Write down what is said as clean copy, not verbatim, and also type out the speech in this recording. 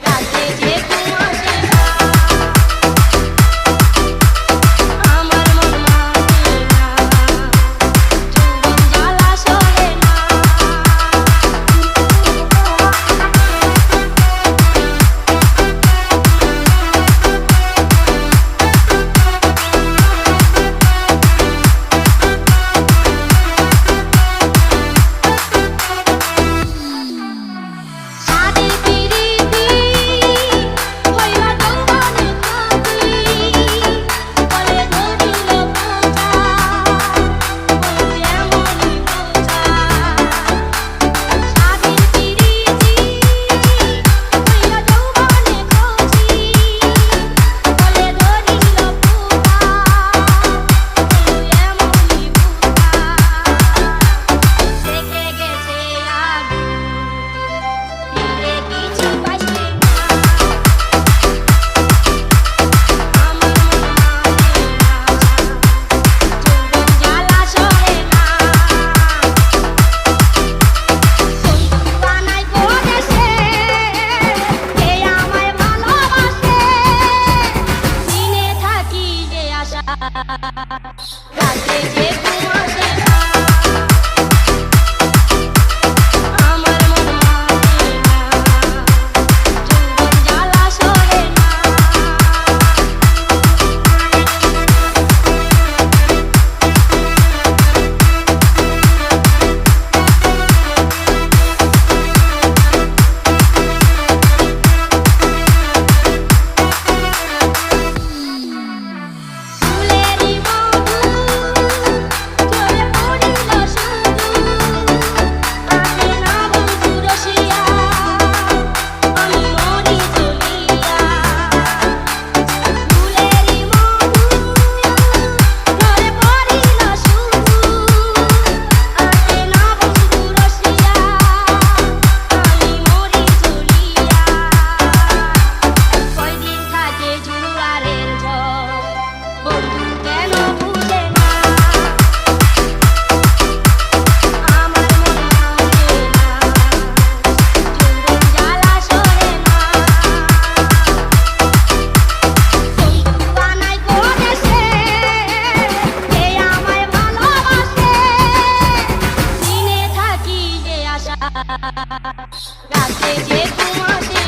রাতে যে ঘুম আসে না, আমার মন মানে না, যৌবন জ্বালা সহে না। সাদের পিরিতি হইলা যৌবনে খাতি, বলে ধরিল বোঝা, ও যেমনই বোঝা। সাদের পিরিতি হইলা যৌবনে খাতি, বলে ধরিল বোঝা, ও যেমনই বোঝা। থেকে গেছে আগুন, ফিরে কিছু পাইছে না, আমার মন মানে না, যৌবন জ্বালা সহে না। বন্ধু বানাই বলেছে কে আমায় ভালোবাসে, দিনে থাকি যে আশা, রাতে যে ঘুম আসে না, আমার মন মানে না, যৌবন জ্বালা সহে না। ফুলেরি মধু ঝরে পড়িল শুধু, আসে না বন্ধু রসিয়া, আমি মরি জ্বলিয়া। ফুলেরি মধু ঝরে পড়িল শুধু, আসে না বন্ধু রসিয়া, আমি মরি জ্বলিয়া। কয়দিন থাকে জুয়ারের ঝড়, বন্ধু কেন বুঝে না, আমার মন মানে না, যৌবন জ্বালা সহে না। বন্ধু বানাই বলেছে কে আমায় ভালোবাসে, দিনে থাকি যে আশা, রাতে যে ঘুম আসে